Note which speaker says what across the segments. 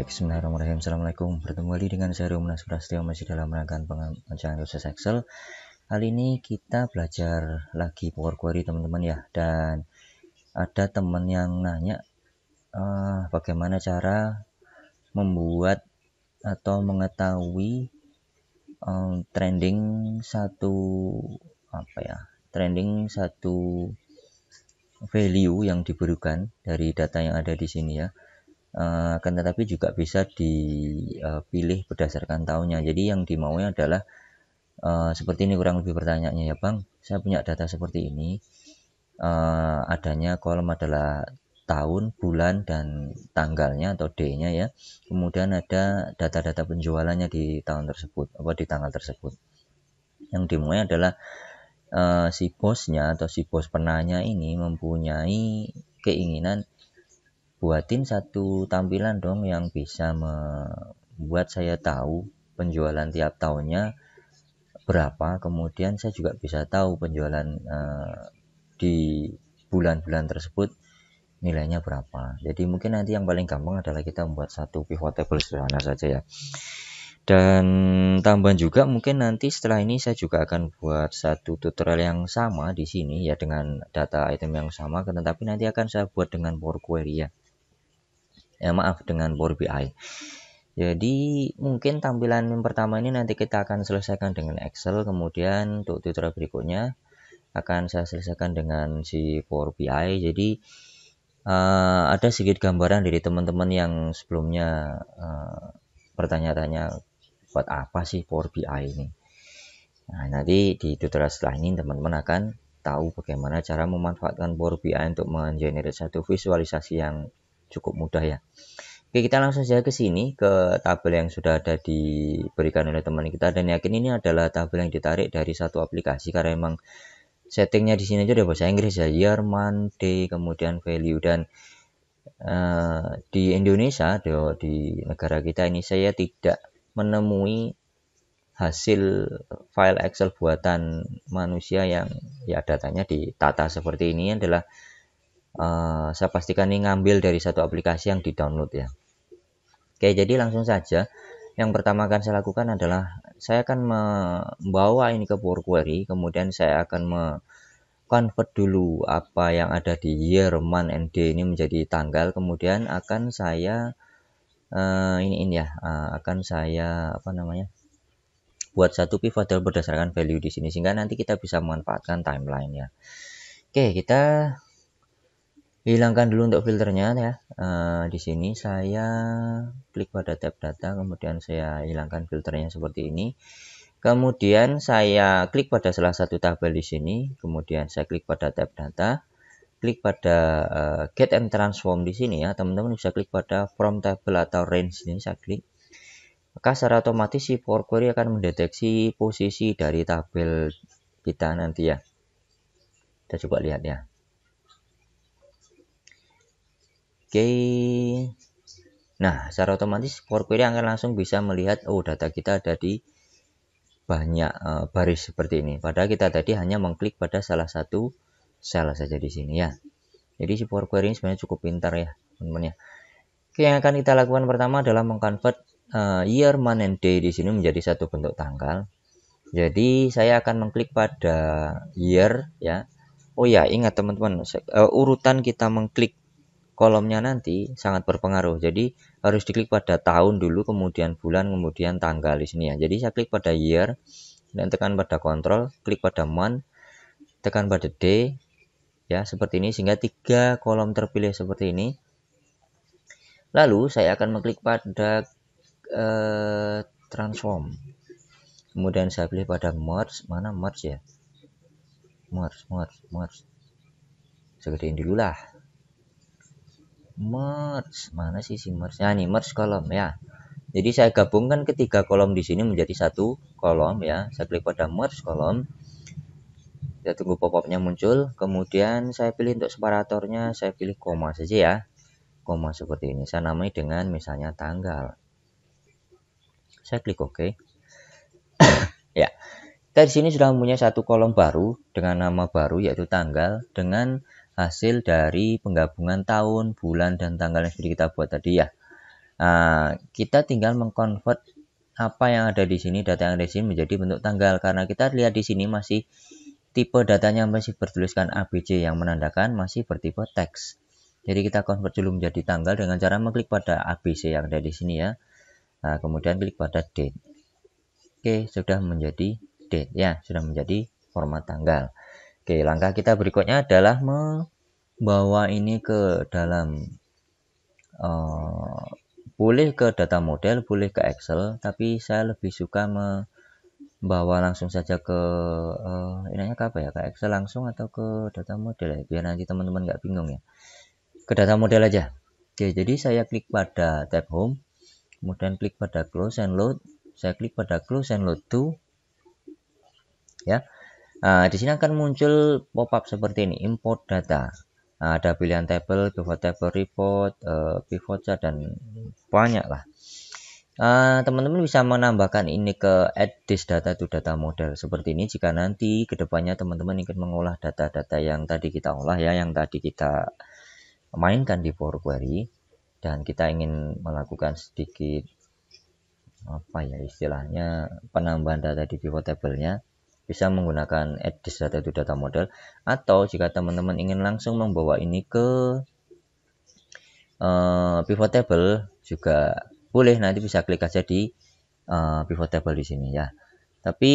Speaker 1: Baik, bismillahirrahmanirrahim. Assalamualaikum. Bertemu lagi dengan saya Rumnas Prastio masih dalam rangkaian pengembangan khusus Excel. Kali ini kita belajar lagi Power Query teman-teman ya. Dan ada teman yang nanya bagaimana cara membuat atau mengetahui trending satu value yang diberikan dari data yang ada di sini ya. Akan tetapi juga bisa dipilih berdasarkan tahunnya. Jadi yang dimaunya adalah seperti ini kurang lebih pertanyaannya ya Bang. Saya punya data seperti ini. Adanya kolom adalah tahun, bulan, dan tanggalnya atau D-nya ya. Kemudian ada data-data penjualannya di tahun tersebut, di tanggal tersebut. Yang dimaunya adalah si bosnya atau si bos penanya ini mempunyai keinginan buatin satu tampilan dong yang bisa membuat saya tahu penjualan tiap tahunnya berapa, kemudian saya juga bisa tahu penjualan di bulan-bulan tersebut nilainya berapa. Jadi mungkin nanti yang paling gampang adalah kita membuat satu pivot table sederhana saja ya. Dan tambahan juga mungkin nanti setelah ini saya juga akan buat satu tutorial yang sama di sini ya dengan data item yang sama, tetapi nanti akan saya buat dengan Power Query ya. Dengan Power BI. Jadi mungkin tampilan yang pertama ini nanti kita akan selesaikan dengan Excel, kemudian untuk tutorial berikutnya akan saya selesaikan dengan si Power BI. Jadi ada sedikit gambaran dari teman-teman yang sebelumnya bertanya-tanya buat apa sih Power BI ini. Nah, nanti di tutorial setelah ini teman-teman akan tahu bagaimana cara memanfaatkan Power BI untuk mengenerate satu visualisasi yang cukup mudah ya. Oke, kita langsung saja ke sini ke tabel yang sudah ada diberikan oleh teman kita, dan yakin ini adalah tabel yang ditarik dari satu aplikasi karena memang settingnya di sini aja udah bahasa Inggris ya, year, month, day, kemudian value. Dan di Indonesia, di negara kita ini saya tidak menemui hasil file Excel buatan manusia yang ya datanya ditata seperti ini adalah saya pastikan ini ngambil dari satu aplikasi yang di-download ya. Oke, jadi langsung saja. Yang pertama akan saya lakukan adalah saya akan membawa ini ke Power Query, kemudian saya akan convert dulu apa yang ada di year, month, and day ini menjadi tanggal, kemudian akan saya buat satu pivot table berdasarkan value di sini sehingga nanti kita bisa memanfaatkan timeline ya. Oke, kita hilangkan dulu untuk filternya ya. Di sini saya klik pada tab data, kemudian saya hilangkan filternya seperti ini. Kemudian saya klik pada salah satu tabel di sini, kemudian saya klik pada tab data, klik pada get and transform di sini ya. Teman-teman bisa klik pada from table atau range ini, saya klik. Maka secara otomatis si Power Query akan mendeteksi posisi dari tabel kita nanti ya. Kita coba lihat ya. Oke. Nah, secara otomatis Power Query akan langsung bisa melihat data kita ada di banyak baris seperti ini. Padahal kita tadi hanya mengklik pada salah satu sel saja di sini ya. Jadi si Power Query ini sebenarnya cukup pintar ya, teman-teman ya. Oke, yang akan kita lakukan pertama adalah mengconvert year, month, and day di sini menjadi satu bentuk tanggal. Jadi saya akan mengklik pada year ya. Oh ya, ingat teman-teman, urutan kita mengklik kolomnya nanti sangat berpengaruh. Jadi harus diklik pada tahun dulu, kemudian bulan, kemudian tanggal di sini ya. Jadi saya klik pada year dan tekan pada control, klik pada month, tekan pada day ya, seperti ini sehingga 3 kolom terpilih seperti ini. Lalu saya akan mengklik pada transform. Kemudian saya pilih pada merge, mana merge ya? Merge. Segedein dulu lah. Merge, mana sih si merge? Nah, ini merge kolom ya. Jadi saya gabungkan ketiga kolom di sini menjadi satu kolom ya. Saya klik pada merge kolom. Kita tunggu pop-upnya muncul. Kemudian saya pilih untuk separatornya, saya pilih koma saja ya. Koma seperti ini. Saya namai dengan misalnya tanggal. Saya klik OK. Ya. Kita di sini sudah mempunyai satu kolom baru dengan nama baru yaitu tanggal dengan hasil dari penggabungan tahun, bulan, dan tanggal yang sudah kita buat tadi ya. Kita tinggal mengkonvert apa yang ada di sini, data yang ada di sini menjadi bentuk tanggal, karena kita lihat di sini masih tipe datanya masih bertuliskan ABC yang menandakan masih bertipe teks. Jadi kita convert dulu menjadi tanggal dengan cara mengklik pada ABC yang ada di sini ya. Kemudian klik pada date. Oke, sudah menjadi date ya, sudah menjadi format tanggal. Oke, langkah kita berikutnya adalah membawa ini ke dalam boleh ke data model, boleh ke Excel, tapi saya lebih suka membawa langsung saja ke ini ke apa ya, ke Excel langsung atau ke data model ya, biar nanti teman-teman nggak bingung ya. Ke data model aja. Oke, jadi saya klik pada tab home, kemudian klik pada close and load, saya klik pada close and load to ya. Di sini akan muncul pop-up seperti ini, import data. Ada pilihan table, pivot table, report, pivot chart, dan banyak lah. Teman-teman bisa menambahkan ini ke add this data to data model seperti ini jika nanti kedepannya teman-teman ingin mengolah data-data yang tadi kita olah ya, yang tadi kita mainkan di Power Query, dan kita ingin melakukan sedikit apa ya istilahnya penambahan data di pivot table-nya, bisa menggunakan add this data to data model, atau jika teman-teman ingin langsung membawa ini ke pivot table juga boleh, nanti bisa klik aja di pivot table di sini ya. Tapi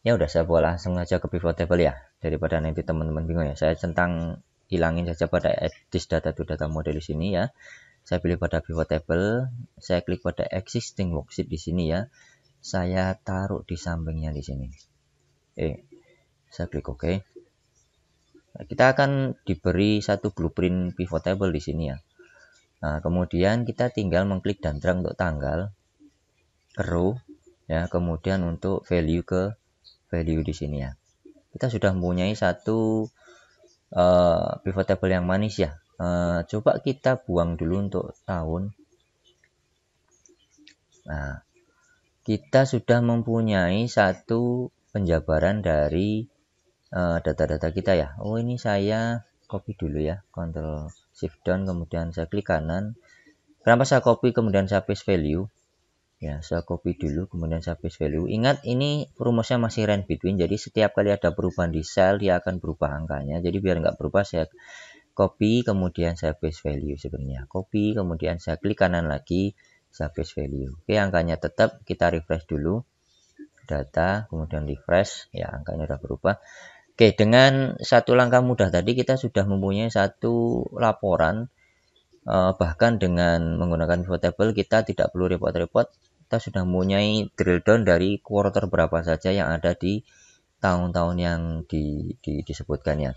Speaker 1: ya udah, saya bawa langsung aja ke pivot table ya, daripada nanti teman-teman bingung ya. Saya centang hilangin saja pada add this data to data model di sini ya. Saya pilih pada pivot table, saya klik pada existing worksheet di sini ya. Saya taruh di sampingnya di sini. Saya klik OK. Nah, kita akan diberi satu blueprint pivot table di sini ya. Kemudian kita tinggal mengklik dan drag untuk tanggal ke row ya, kemudian untuk value ke value di sini ya. Kita sudah mempunyai satu pivot table yang manis ya. Coba kita buang dulu untuk tahun. Nah, kita sudah mempunyai satu penjabaran dari data-data kita ya. Ini saya copy dulu ya, Ctrl Shift down, kemudian saya klik kanan. Kenapa saya copy kemudian saya paste value? Ya, saya copy dulu kemudian saya paste value. Ingat, ini rumusnya masih range between, jadi setiap kali ada perubahan di sel dia akan berubah angkanya. Jadi biar nggak berubah, saya copy kemudian saya paste value sebenarnya. Copy kemudian saya klik kanan lagi, saya paste value. Oke, angkanya tetap. Kita refresh dulu data, kemudian refresh ya, angkanya sudah berubah. Oke, dengan satu langkah mudah tadi kita sudah mempunyai satu laporan. Bahkan dengan menggunakan pivot table kita tidak perlu report-report, kita sudah mempunyai drill down dari quarter berapa saja yang ada di tahun-tahun yang disebutkan ya.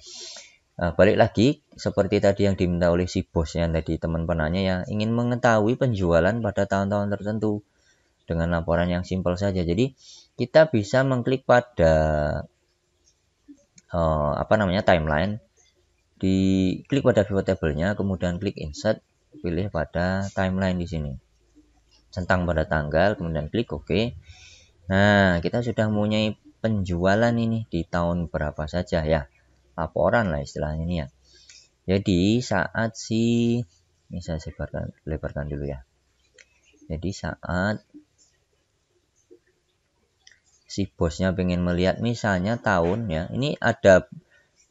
Speaker 1: Balik lagi seperti tadi yang diminta oleh si bosnya tadi, teman penanya ya, ingin mengetahui penjualan pada tahun-tahun tertentu dengan laporan yang simpel saja. Jadi kita bisa mengklik pada timeline, diklik pada pivot table-nya, kemudian klik insert, pilih pada timeline di sini, centang pada tanggal, kemudian klik OK. Nah, kita sudah mempunyai penjualan ini di tahun berapa saja ya, laporan lah istilahnya ini ya. Jadi saat ini saya lebarkan dulu ya. Jadi saat si bosnya pengen melihat misalnya tahun ya, ini ada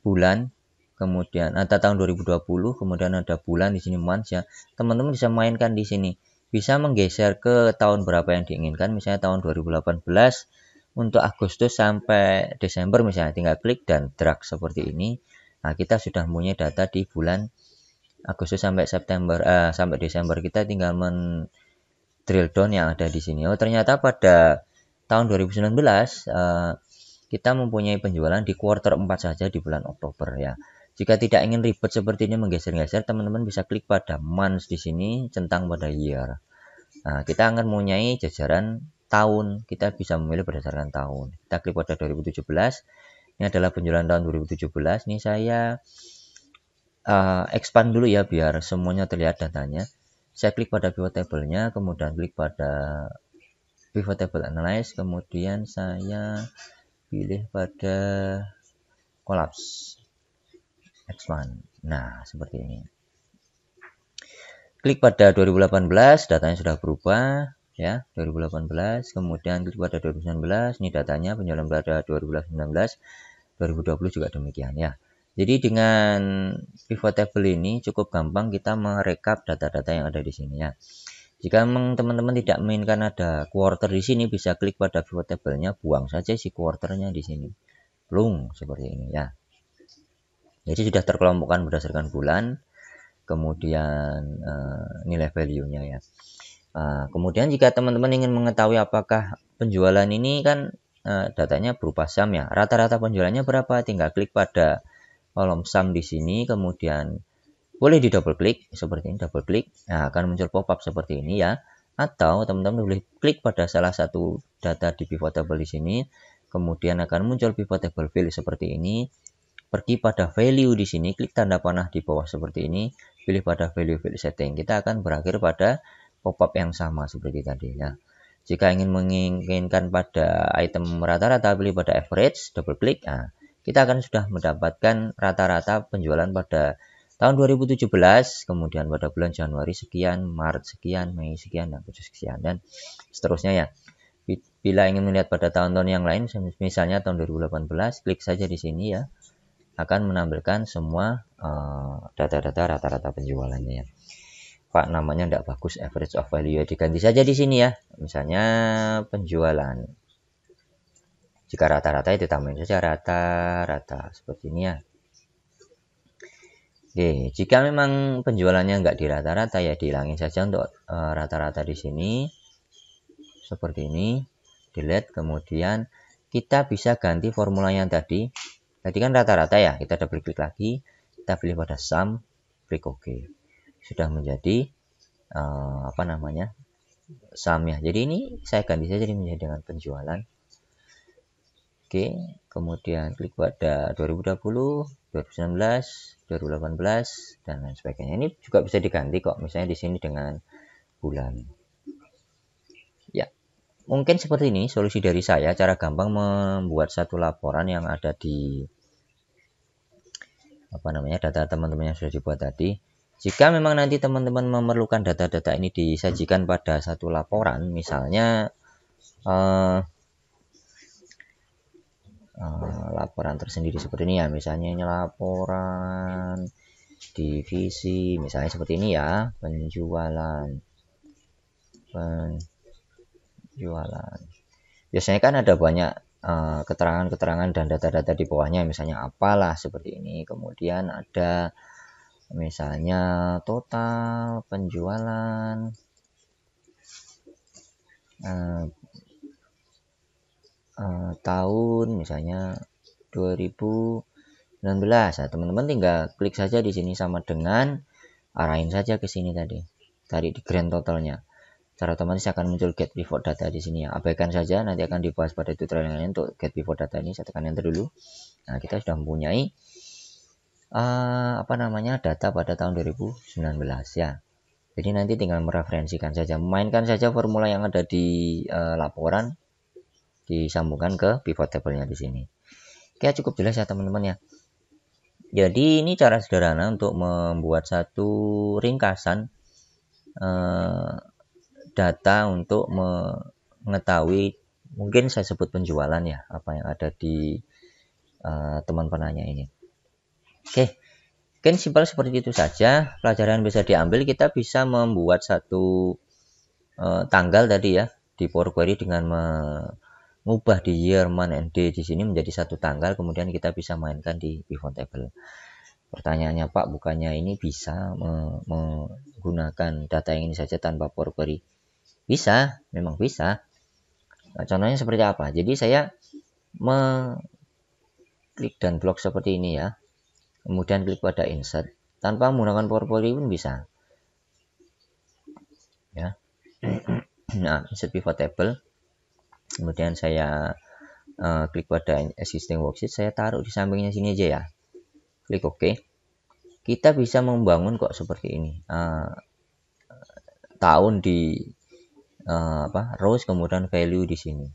Speaker 1: bulan, kemudian ada tahun 2020, kemudian ada bulan di sini months ya. Teman-teman bisa mainkan di sini, bisa menggeser ke tahun berapa yang diinginkan, misalnya tahun 2018 untuk Agustus sampai Desember misalnya, tinggal klik dan drag seperti ini. Nah, kita sudah mempunyai data di bulan Agustus sampai sampai Desember. Kita tinggal drill down yang ada di sini. Ternyata pada tahun 2019 kita mempunyai penjualan di quarter 4 saja di bulan Oktober ya. Jika tidak ingin ribet seperti ini menggeser-geser, teman-teman bisa klik pada months di sini, centang pada year. Nah, kita akan mempunyai jajaran tahun. Kita bisa memilih berdasarkan tahun. Kita klik pada 2017. Ini adalah penjualan tahun 2017. Ini saya expand dulu ya biar semuanya terlihat datanya. Saya klik pada pivot table-nya, kemudian klik pada pivot table analyze, kemudian saya pilih pada collapse expand. Nah, seperti ini. Klik pada 2018, datanya sudah berubah ya, 2018, kemudian klik pada 2019, ini datanya penjualan pada 2019, 2020 juga demikian ya. Jadi dengan pivot table ini cukup gampang kita merekap data-data yang ada di sini ya. Jika teman-teman tidak menginginkan ada quarter di sini, bisa klik pada pivot table-nya, buang saja si quarternya di sini. Plung, seperti ini ya. Jadi sudah terkelompokkan berdasarkan bulan, kemudian nilai value-nya ya. Kemudian jika teman-teman ingin mengetahui apakah penjualan ini kan datanya berupa sum ya, rata-rata penjualannya berapa, tinggal klik pada kolom sum di sini, kemudian boleh di double klik seperti ini, double klik, nah akan muncul pop-up seperti ini ya. Atau teman-teman boleh klik pada salah satu data di pivot table di sini, kemudian akan muncul pivot table field seperti ini. Pergi pada value di sini, klik tanda panah di bawah seperti ini, pilih pada value field setting. Kita akan berakhir pada pop-up yang sama seperti tadi ya. Jika ingin menginginkan pada item rata-rata, pilih pada average, double klik. Nah, kita akan sudah mendapatkan rata-rata penjualan pada tahun 2017, kemudian pada bulan Januari sekian, Maret sekian, Mei sekian, dan Agustus sekian, dan seterusnya ya. Bila ingin melihat pada tahun-tahun yang lain, misalnya tahun 2018, klik saja di sini ya. Akan menampilkan semua data-data rata-rata penjualannya ya. Pak, namanya tidak bagus, average of value ya, diganti saja di sini ya. Misalnya penjualan. Jika rata-rata itu tambahin saja rata-rata seperti ini ya. Oke, jika memang penjualannya nggak di rata-rata ya dihilangin saja untuk rata-rata di sini. Seperti ini. Delete, kemudian kita bisa ganti formulanya tadi. Tadi kan rata-rata ya, kita double klik lagi, kita pilih pada sum, klik OK. Sudah menjadi sum ya. Jadi ini saya ganti saja menjadi dengan penjualan. Oke, kemudian klik pada 2020, 2019, 2018 dan lain sebagainya. Ini juga bisa diganti kok, misalnya di sini dengan bulan. Ya. Mungkin seperti ini solusi dari saya, cara gampang membuat satu laporan yang ada di data teman-teman yang sudah dibuat tadi. Jika memang nanti teman-teman memerlukan data-data ini disajikan pada satu laporan, misalnya laporan tersendiri seperti ini ya, misalnya ini laporan divisi, misalnya seperti ini ya, penjualan. Biasanya kan ada banyak keterangan-keterangan dan data-data di bawahnya, misalnya apalah seperti ini. Kemudian ada misalnya total penjualan tahun misalnya 2019. Nah, teman-teman tinggal klik saja di sini sama dengan arahin saja ke sini tadi. Tarik di grand totalnya. Secara otomatis akan muncul get pivot data di sini ya. Abaikan saja, nanti akan dibahas pada tutorial yang lain untuk get pivot data ini. Saya tekan enter dulu. Nah, kita sudah mempunyai data pada tahun 2019 ya. Jadi nanti tinggal mereferensikan saja, memainkan saja formula yang ada di laporan, disambungkan ke pivot table-nya di sini. Oke, cukup jelas ya teman-teman ya. Jadi ini cara sederhana untuk membuat satu ringkasan data untuk mengetahui, mungkin saya sebut penjualan ya, apa yang ada di teman penanya ini. Oke, mungkin simpel seperti itu saja. Pelajaran bisa diambil, kita bisa membuat satu tanggal tadi ya di Power Query dengan mengubah di year, month, and day di sini menjadi satu tanggal, kemudian kita bisa mainkan di pivot table. Pertanyaannya, Pak, bukannya ini bisa menggunakan data yang ini saja tanpa Power Query? Bisa, memang bisa. Nah, contohnya seperti apa? Jadi saya mengklik dan blok seperti ini ya. Kemudian klik pada insert. Tanpa menggunakan Power Query pun bisa. Ya. Nah, insert pivot table. Kemudian saya klik pada existing worksheet. Saya taruh di sampingnya sini aja ya. Klik OK. Kita bisa membangun kok seperti ini. Tahun di rows, kemudian value di sini.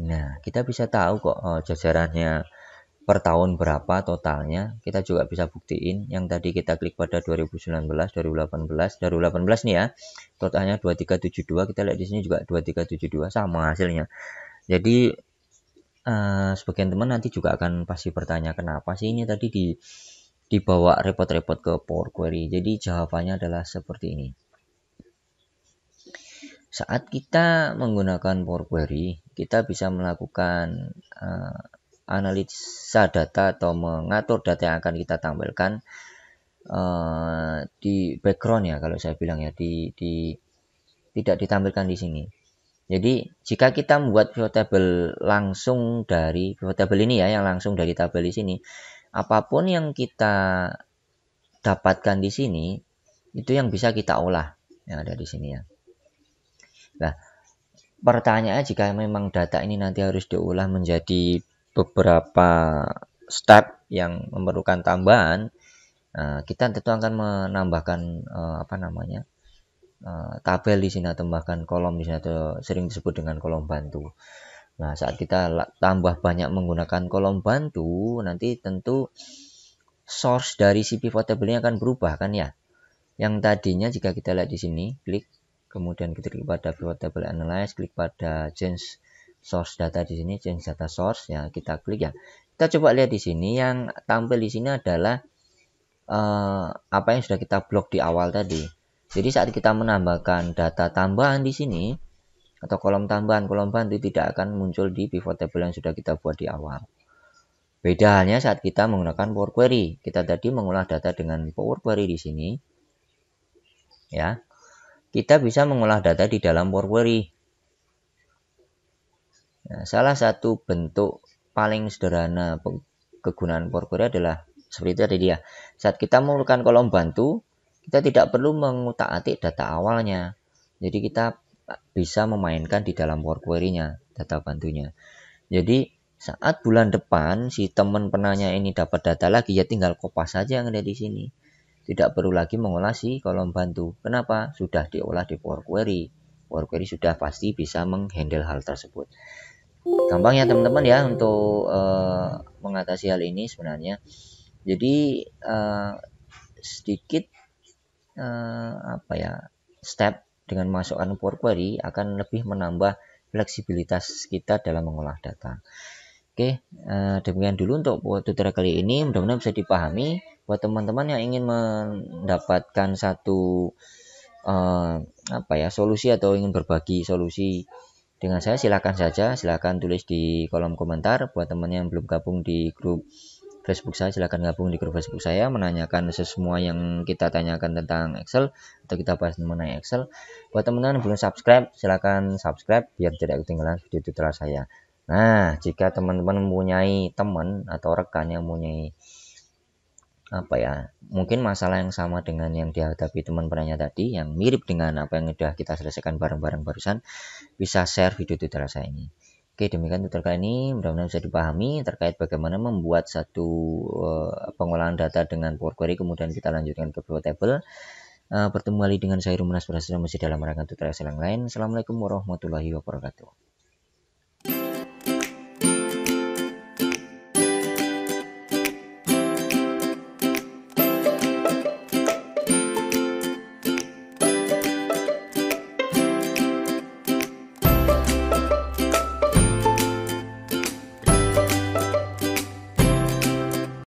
Speaker 1: Nah, kita bisa tahu kok jajarannya per tahun berapa totalnya, kita juga bisa buktiin. Yang tadi kita klik pada 2019, 2018 nih ya, totalnya 2372, kita lihat di sini juga 2372 sama hasilnya. Jadi sebagian teman nanti juga akan pasti bertanya kenapa sih ini tadi dibawa repot-repot ke Power Query. Jadi jawabannya adalah seperti ini. Saat kita menggunakan Power Query, kita bisa melakukan analisa data atau mengatur data yang akan kita tampilkan di background ya, kalau saya bilang ya, tidak ditampilkan di sini. Jadi jika kita membuat pivot table langsung dari pivot table ini ya, yang langsung dari tabel di sini, apapun yang kita dapatkan di sini itu yang bisa kita olah yang ada di sini ya. Nah, pertanyaannya jika memang data ini nanti harus diolah menjadi beberapa step yang memerlukan tambahan, kita tentu akan menambahkan tabel di sini atau bahkan kolom di sini, atau sering disebut dengan kolom bantu. Nah, saat kita tambah banyak menggunakan kolom bantu, nanti tentu source dari si pivot table ini akan berubah kan ya. Yang tadinya jika kita lihat di sini, klik, kemudian kita klik pada pivot table analyze, klik pada change source data di sini, change data source ya, kita klik ya. Kita coba lihat di sini, yang tampil di sini adalah apa yang sudah kita blok di awal tadi. Jadi saat kita menambahkan data tambahan di sini atau kolom tambahan, kolom bantu tidak akan muncul di pivot table yang sudah kita buat di awal. Beda halnya saat kita menggunakan Power Query. Kita tadi mengolah data dengan Power Query di sini. Ya. Kita bisa mengolah data di dalam Power Query. Nah, salah satu bentuk paling sederhana kegunaan Power Query adalah seperti itu tadi ya. Saat kita menggunakan kolom bantu, kita tidak perlu mengutak-atik data awalnya. Jadi kita bisa memainkan di dalam Power Query-nya, data bantunya. Jadi saat bulan depan si teman penanya ini dapat data lagi, ya tinggal kopas saja yang ada di sini. Tidak perlu lagi mengolah si kolom bantu. Kenapa? Sudah diolah di Power Query. Power Query sudah pasti bisa menghandle hal tersebut. Gampang ya teman-teman ya untuk mengatasi hal ini sebenarnya. Jadi sedikit step dengan masukkan Power Query akan lebih menambah fleksibilitas kita dalam mengolah data. Oke, demikian dulu untuk tutorial kali ini. Mudah-mudahan bisa dipahami. Buat teman-teman yang ingin mendapatkan satu solusi atau ingin berbagi solusi dengan saya, silakan tulis di kolom komentar. Buat teman yang belum gabung di grup Facebook saya, silakan gabung di grup Facebook saya, menanyakan semua yang kita tanyakan tentang Excel atau kita bahas mengenai Excel. Buat teman-teman yang belum subscribe, silakan subscribe biar tidak ketinggalan video tutorial saya. Nah, jika teman-teman mempunyai teman atau rekan yang mempunyai mungkin masalah yang sama dengan yang dihadapi teman penanya tadi, yang mirip dengan apa yang sudah kita selesaikan bareng-bareng barusan, bisa share video tutorial saya ini. Oke, demikian tutorial kali ini, mudah-mudahan bisa dipahami terkait bagaimana membuat satu pengolahan data dengan Power Query, kemudian kita lanjutkan ke pivot table. Bertemu kembali dengan saya Rumenas, masih dalam rangka tutorial yang lain. Assalamualaikum warahmatullahi wabarakatuh.